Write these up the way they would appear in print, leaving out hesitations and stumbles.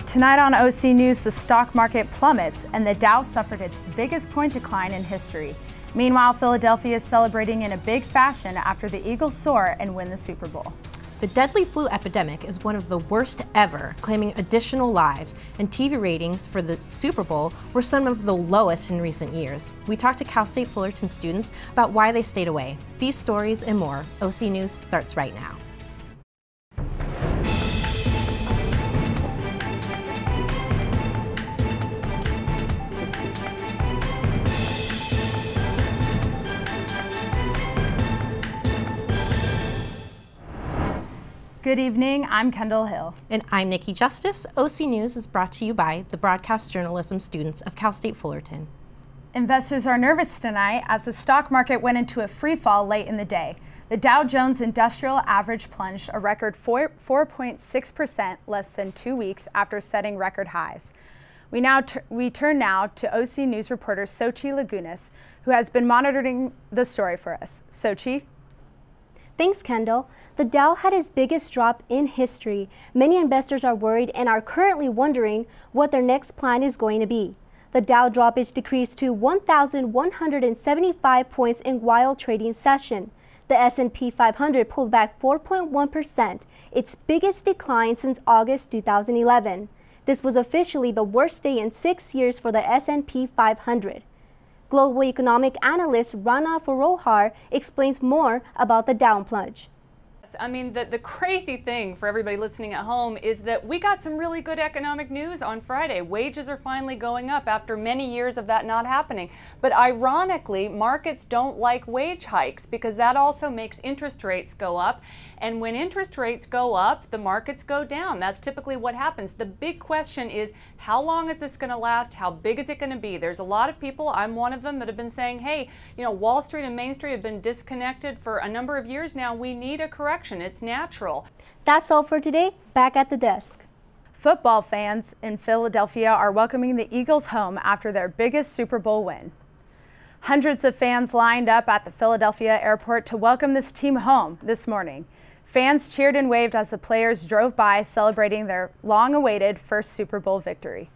Tonight on OC News, the stock market plummets and the Dow suffered its biggest point decline in history. Meanwhile, Philadelphia is celebrating in a big fashion after the Eagles soar and win the Super Bowl. The deadly flu epidemic is one of the worst ever, claiming additional lives, and TV ratings for the Super Bowl were some of the lowest in recent years. We talked to Cal State Fullerton students about why they stayed away. These stories and more, OC News starts right now. Good evening, I'm Kendall Hill. And I'm Nikki Justice. OC News is brought to you by the broadcast journalism students of Cal State Fullerton. Investors are nervous tonight as the stock market went into a free fall late in the day. The Dow Jones Industrial Average plunged a record 4.6% less than 2 weeks after setting record highs. We turn now to OC News reporter Sochi Lagunas, who has been monitoring the story for us. Sochi? Thanks, Kendall. The Dow had its biggest drop in history. Many investors are worried and are currently wondering what their next plan is going to be. The Dow droppage decreased to 1,175 points in wild trading session. The S&P 500 pulled back 4.1%, its biggest decline since August 2011. This was officially the worst day in 6 years for the S&P 500. Global economic analyst Rana Farohar explains more about the down plunge. I mean, the crazy thing for everybody listening at home is that we got some really good economic news on Friday. Wages are finally going up after many years of that not happening. But ironically, markets don't like wage hikes because that also makes interest rates go up. And when interest rates go up, the markets go down. That's typically what happens. The big question is, how long is this going to last? How big is it going to be? There's a lot of people, I'm one of them, that have been saying, hey, you know, Wall Street and Main Street have been disconnected for a number of years now. We need a correction. It's natural. That's all for today. Back at the desk. Football fans in Philadelphia are welcoming the Eagles home after their biggest Super Bowl win. Hundreds of fans lined up at the Philadelphia airport to welcome this team home this morning. Fans cheered and waved as the players drove by, celebrating their long-awaited first Super Bowl victory.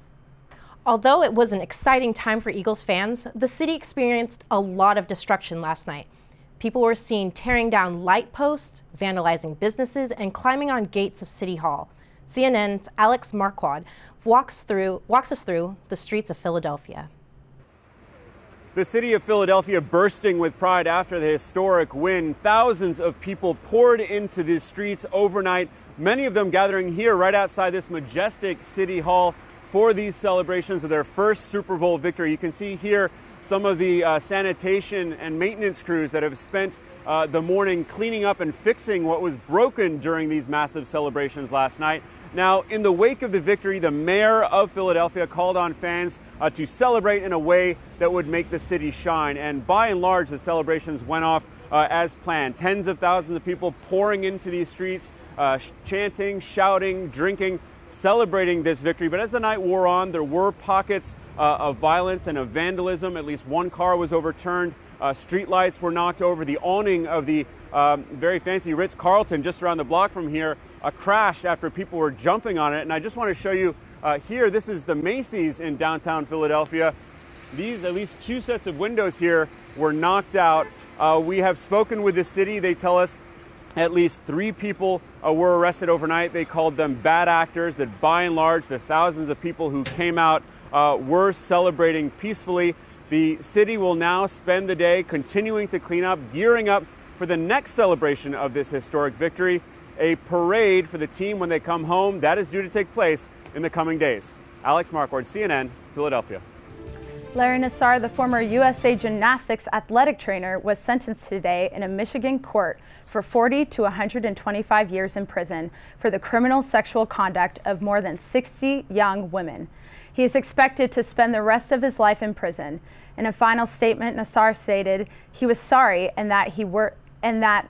Although it was an exciting time for Eagles fans, the city experienced a lot of destruction last night. People were seen tearing down light posts, vandalizing businesses, and climbing on gates of City Hall. CNN's Alex Marquardt walks us through the streets of Philadelphia. The city of Philadelphia bursting with pride after the historic win. Thousands of people poured into the streets overnight, many of them gathering here right outside this majestic City Hall for these celebrations of their first Super Bowl victory. You can see here some of the sanitation and maintenance crews that have spent the morning cleaning up and fixing what was broken during these massive celebrations last night. Now, in the wake of the victory, the mayor of Philadelphia called on fans to celebrate in a way that would make the city shine. And by and large, the celebrations went off as planned. Tens of thousands of people pouring into these streets, chanting, shouting, drinking, celebrating this victory. But as the night wore on, there were pockets of violence and of vandalism. At least one car was overturned. Street lights were knocked over. The awning of the very fancy Ritz-Carlton just around the block from here crashed after people were jumping on it. And I just want to show you here, this is the Macy's in downtown Philadelphia. These, at least 2 sets of windows here, were knocked out. We have spoken with the city. They tell us at least 3 people were arrested overnight. They called them bad actors, that by and large, the thousands of people who came out were celebrating peacefully. The city will now spend the day continuing to clean up, gearing up for the next celebration of this historic victory, a parade for the team when they come home. That is due to take place in the coming days. Alex Marquardt, CNN, Philadelphia. Larry Nassar, the former USA Gymnastics athletic trainer, was sentenced today in a Michigan court for 40 to 125 years in prison for the criminal sexual conduct of more than 60 young women. He is expected to spend the rest of his life in prison. In a final statement, Nassar stated he was sorry and that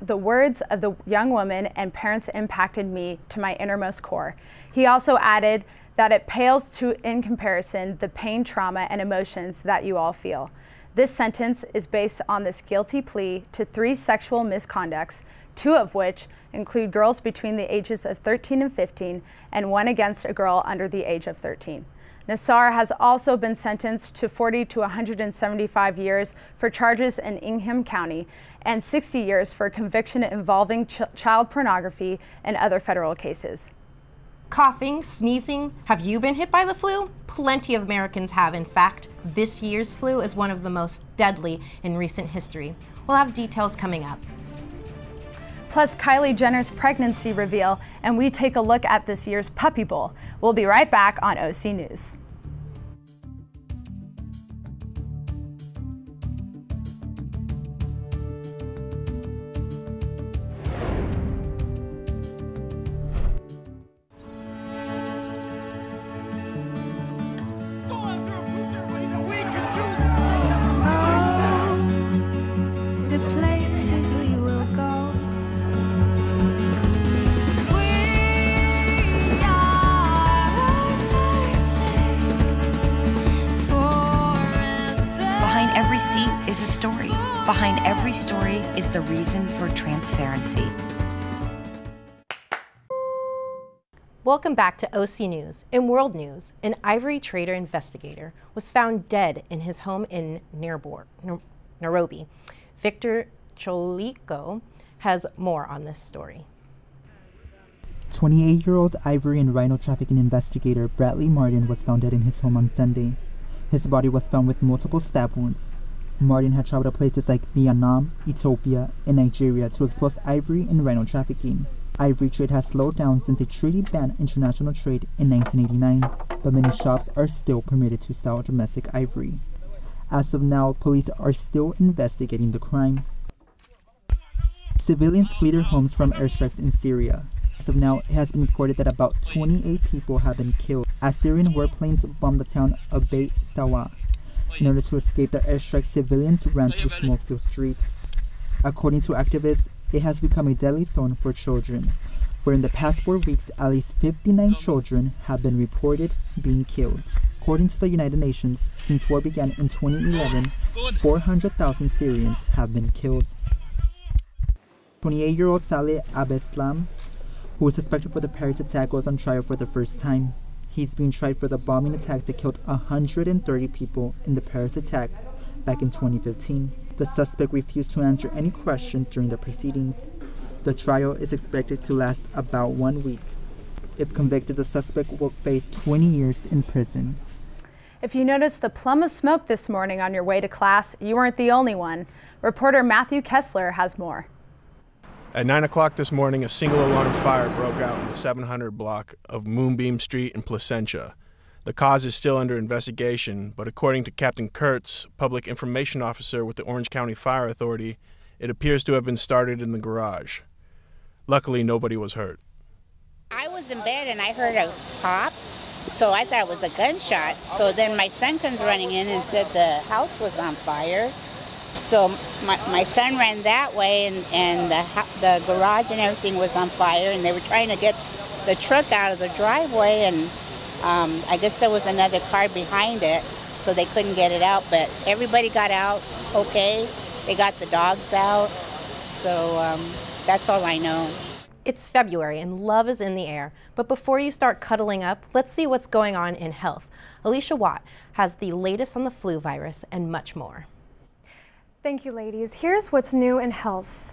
the words of the young woman and parents impacted me to my innermost core. He also added that it pales in comparison the pain, trauma, and emotions that you all feel. This sentence is based on this guilty plea to 3 sexual misconducts, 2 of which include girls between the ages of 13 and 15, and 1 against a girl under the age of 13. Nassar has also been sentenced to 40 to 175 years for charges in Ingham County and 60 years for conviction involving child pornography and other federal cases. Coughing, sneezing, have you been hit by the flu? Plenty of Americans have. In fact, this year's flu is one of the most deadly in recent history. We'll have details coming up. Plus Kylie Jenner's pregnancy reveal, and we take a look at this year's Puppy Bowl. We'll be right back on OC News. Is a story. Behind every story is the reason for transparency. Welcome back to OC News. In world news, an ivory trader investigator was found dead in his home in Nairobi. Victor Choliko has more on this story. 28-year-old ivory and rhino trafficking investigator Bradley Martin was found dead in his home on Sunday. His body was found with multiple stab wounds. Martin had traveled to places like Vietnam, Ethiopia, and Nigeria to expose ivory and rhino trafficking. Ivory trade has slowed down since a treaty banned international trade in 1989, but many shops are still permitted to sell domestic ivory. As of now, police are still investigating the crime. Civilians flee their homes from airstrikes in Syria. As of now, it has been reported that about 28 people have been killed as Syrian warplanes bombed the town of Beit Sawa. In order to escape the airstrike, civilians ran through smoke-filled streets. According to activists, it has become a deadly zone for children, where in the past 4 weeks, at least 59 children have been reported being killed. According to the United Nations, since war began in 2011, 400,000 Syrians have been killed. 28-year-old Saleh Abdeslam, who was suspected for the Paris attack, was on trial for the first time. He's being tried for the bombing attacks that killed 130 people in the Paris attack back in 2015. The suspect refused to answer any questions during the proceedings. The trial is expected to last about 1 week. If convicted, the suspect will face 20 years in prison. If you noticed the plume of smoke this morning on your way to class, you weren't the only one. Reporter Matthew Kessler has more. At 9 o'clock this morning, a single alarm fire broke out in the 700 block of Moonbeam Street in Placentia. The cause is still under investigation, but according to Captain Kurtz, public information officer with the Orange County Fire Authority, it appears to have been started in the garage. Luckily, nobody was hurt. I was in bed and I heard a pop, so I thought it was a gunshot. So then my son comes running in and said the house was on fire. So my son ran that way, and the garage and everything was on fire, and they were trying to get the truck out of the driveway, and I guess there was another car behind it, so they couldn't get it out, but everybody got out okay. They got the dogs out, so that's all I know. It's February and love is in the air, but before you start cuddling up, let's see what's going on in health. Alicia Watt has the latest on the flu virus and much more. Thank you, ladies. Here's what's new in health.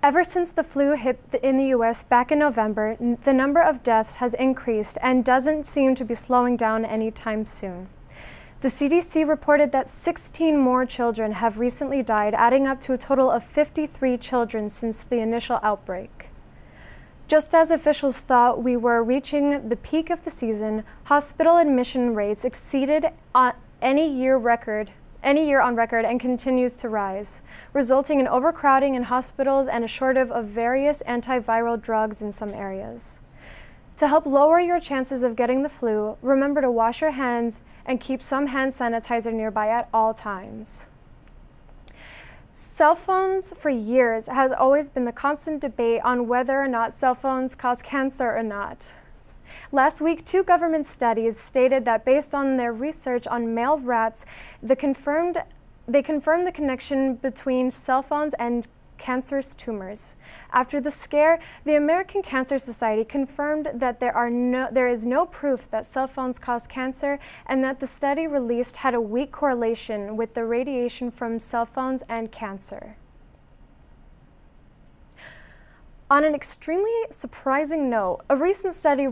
Ever since the flu hit in the U.S. back in November, the number of deaths has increased and doesn't seem to be slowing down anytime soon. The CDC reported that 16 more children have recently died, adding up to a total of 53 children since the initial outbreak. Just as officials thought we were reaching the peak of the season, hospital admission rates exceeded any year on record and continues to rise, resulting in overcrowding in hospitals and a shortage of various antiviral drugs in some areas. To help lower your chances of getting the flu, remember to wash your hands and keep some hand sanitizer nearby at all times. Cell phones for years has always been the constant debate on whether or not cell phones cause cancer or not. Last week, 2 government studies stated that based on their research on male rats, they confirmed the connection between cell phones and cancerous tumors. After the scare, the American Cancer Society confirmed that there is no proof that cell phones cause cancer, and that the study released had a weak correlation with the radiation from cell phones and cancer. On an extremely surprising note, a recent study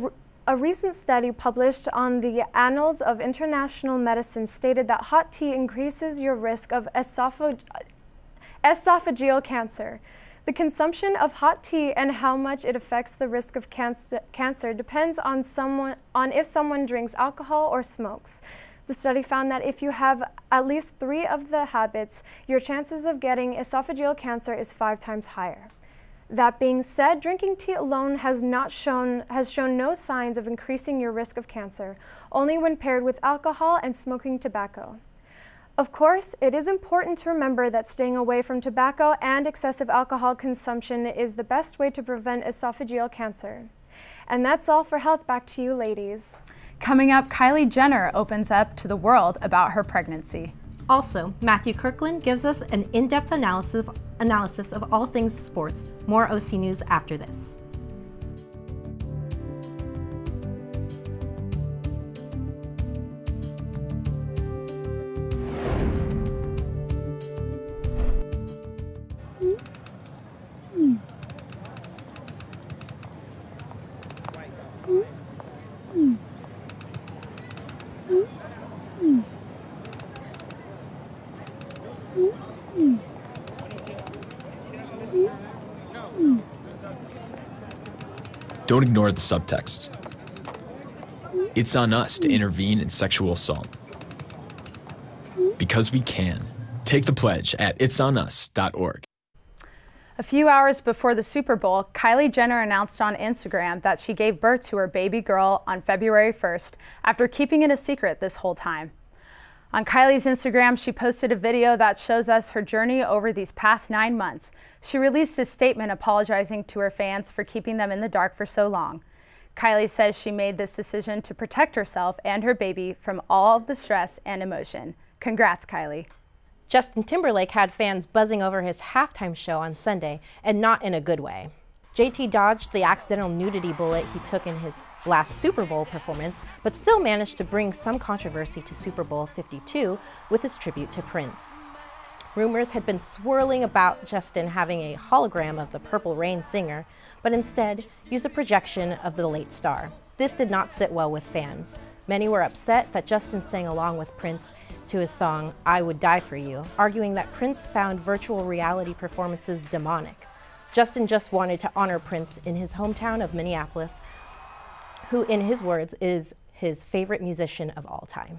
published on the Annals of International Medicine stated that hot tea increases your risk of esophageal cancer. The consumption of hot tea and how much it affects the risk of cancer depends on if someone drinks alcohol or smokes. The study found that if you have at least 3 of the habits, your chances of getting esophageal cancer is 5 times higher. That being said, drinking tea alone has shown no signs of increasing your risk of cancer, only when paired with alcohol and smoking tobacco. Of course, it is important to remember that staying away from tobacco and excessive alcohol consumption is the best way to prevent esophageal cancer. And that's all for health. Back to you, ladies. Coming up, Kylie Jenner opens up to the world about her pregnancy. Also, Matthew Kirkland gives us an in-depth analysis of all things sports. More OC News after this. Don't ignore the subtext. It's on us to intervene in sexual assault. Because we can. Take the pledge at itsonus.org. A few hours before the Super Bowl, Kylie Jenner announced on Instagram that she gave birth to her baby girl on February 1st after keeping it a secret this whole time. On Kylie's Instagram, she posted a video that shows us her journey over these past 9 months. She released a statement apologizing to her fans for keeping them in the dark for so long. Kylie says she made this decision to protect herself and her baby from all of the stress and emotion. Congrats, Kylie. Justin Timberlake had fans buzzing over his halftime show on Sunday, and not in a good way. JT dodged the accidental nudity bullet he took in his last Super Bowl performance, but still managed to bring some controversy to Super Bowl 52 with his tribute to Prince. Rumors had been swirling about Justin having a hologram of the Purple Rain singer, but instead used a projection of the late star. This did not sit well with fans. Many were upset that Justin sang along with Prince to his song, "I Would Die For You," arguing that Prince found virtual reality performances demonic. Justin just wanted to honor Prince in his hometown of Minneapolis, who, in his words, is his favorite musician of all time.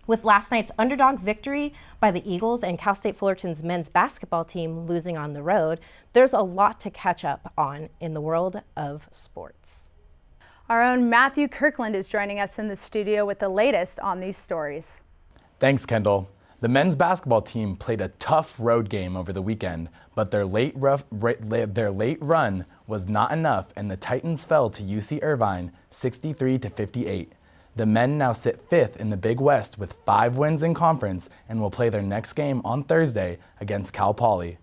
With last night's underdog victory by the Eagles and Cal State Fullerton's men's basketball team losing on the road, there's a lot to catch up on in the world of sports. Our own Matthew Kirkland is joining us in the studio with the latest on these stories. Thanks, Kendall. The men's basketball team played a tough road game over the weekend, but their late run was not enough, and the Titans fell to UC Irvine 63-58. The men now sit 5th in the Big West with 5 wins in conference and will play their next game on Thursday against Cal Poly.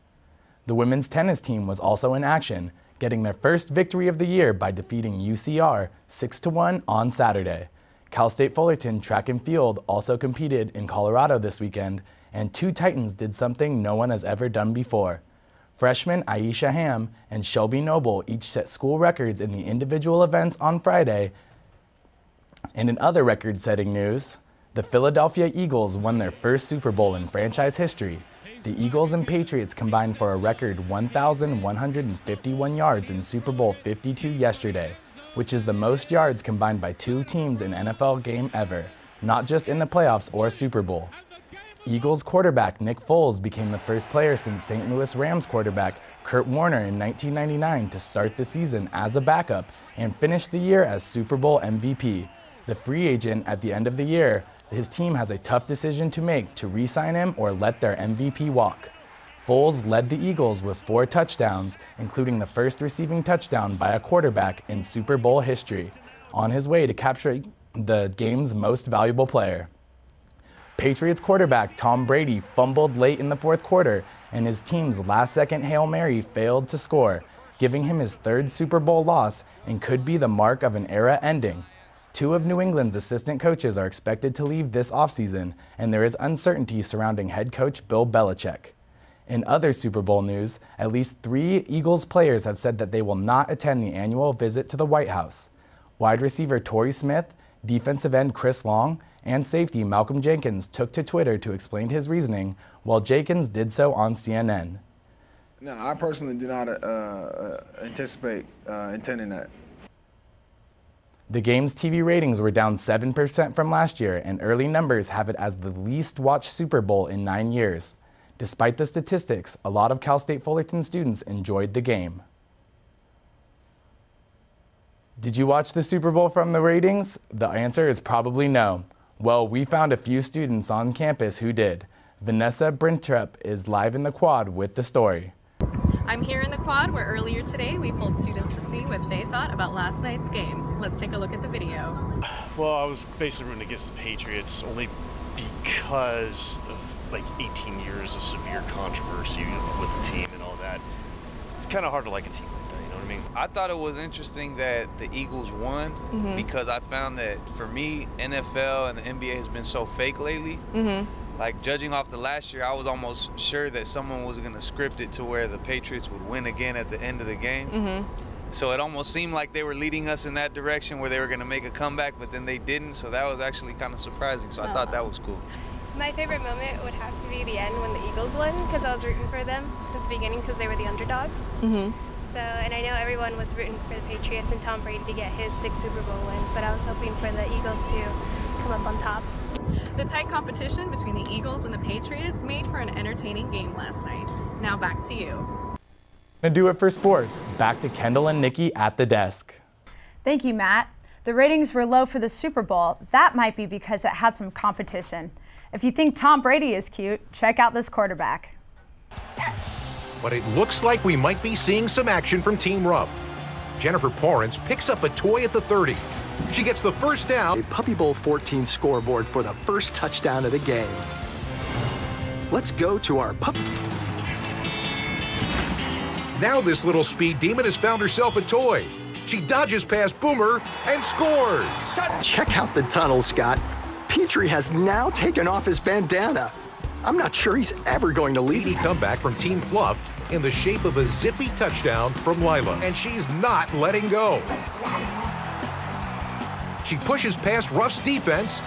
The women's tennis team was also in action, getting their first victory of the year by defeating UCR 6-1 on Saturday. Cal State Fullerton track and field also competed in Colorado this weekend, and 2 Titans did something no one has ever done before. Freshmen Aisha Ham and Shelby Noble each set school records in the individual events on Friday. And in other record-setting news, the Philadelphia Eagles won their first Super Bowl in franchise history. The Eagles and Patriots combined for a record 1,151 yards in Super Bowl 52 yesterday, which is the most yards combined by 2 teams in an NFL game ever, not just in the playoffs or Super Bowl. Eagles quarterback Nick Foles became the first player since St. Louis Rams quarterback Kurt Warner in 1999 to start the season as a backup and finish the year as Super Bowl MVP. The free agent at the end of the year, his team has a tough decision to make to re-sign him or let their MVP walk. Foles led the Eagles with 4 touchdowns, including the first receiving touchdown by a quarterback in Super Bowl history, on his way to capturing the game's most valuable player. Patriots quarterback Tom Brady fumbled late in the fourth quarter, and his team's last-second Hail Mary failed to score, giving him his third Super Bowl loss and could be the mark of an era ending. 2 of New England's assistant coaches are expected to leave this offseason, and there is uncertainty surrounding head coach Bill Belichick. In other Super Bowl news, at least 3 Eagles players have said that they will not attend the annual visit to the White House. Wide receiver Torrey Smith, defensive end Chris Long, and safety Malcolm Jenkins took to Twitter to explain his reasoning, while Jenkins did so on CNN. No, I personally do not anticipate attending that. The game's TV ratings were down 7% from last year, and early numbers have it as the least watched Super Bowl in 9 years. Despite the statistics, a lot of Cal State Fullerton students enjoyed the game. Did you watch the Super Bowl from the ratings? The answer is probably no. Well, we found a few students on campus who did. Vanessa Brintrup is live in the quad with the story. I'm here in the quad where earlier today we polled students to see what they thought about last night's game. Let's take a look at the video. Well, I was basically rooting against the Patriots only because of like 18 years of severe controversy with the team and all that. It's kind of hard to like a team like that, you know what I mean? I thought it was interesting that the Eagles won because I found that for me, NFL and the NBA has been so fake lately. Like judging off the last year, I was almost sure that someone was going to script it to where the Patriots would win again at the end of the game. So it almost seemed like they were leading us in that direction where they were going to make a comeback, but then they didn't. So that was actually kind of surprising. So I thought that was cool. My favorite moment would have to be the end when the Eagles won, because I was rooting for them since the beginning because they were the underdogs. So, and I know everyone was rooting for the Patriots and Tom Brady to get his 6th Super Bowl win, but I was hoping for the Eagles to come up on top. The tight competition between the Eagles and the Patriots made for an entertaining game last night. Now back to you. To do it for sports, back to Kendall and Nikki at the desk. Thank you, Matt. The ratings were low for the Super Bowl. That might be because it had some competition. If you think Tom Brady is cute, check out this quarterback. But it looks like we might be seeing some action from Team Rough. Jennifer Porrance picks up a toy at the 30. She gets the first down. A Puppy Bowl 14 scoreboard for the first touchdown of the game. Let's go to our puppy. Now this little speed demon has found herself a toy. She dodges past Boomer and scores. Check out the tunnel, Scott. Petrie has now taken off his bandana. I'm not sure he's ever going to leave. Comeback from Team Fluff in the shape of a zippy touchdown from Lila, and she's not letting go. She pushes past Ruff's defense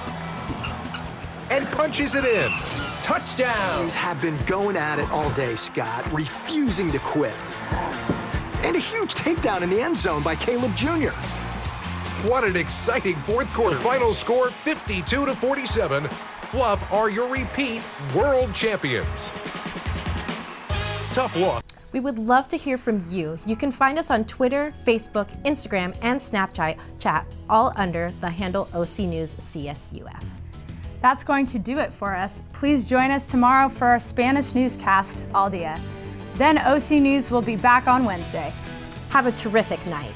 and punches it in. Touchdowns have been going at it all day, Scott, refusing to quit. And a huge takedown in the end zone by Caleb Jr. What an exciting fourth quarter. Final score 52-47. Fluff are your repeat world champions. Tough loss. We would love to hear from you. You can find us on Twitter, Facebook, Instagram, and Snapchat, all under the handle OC News CSUF. That's going to do it for us. Please join us tomorrow for our Spanish newscast, Al Dia. Then OC News will be back on Wednesday. Have a terrific night.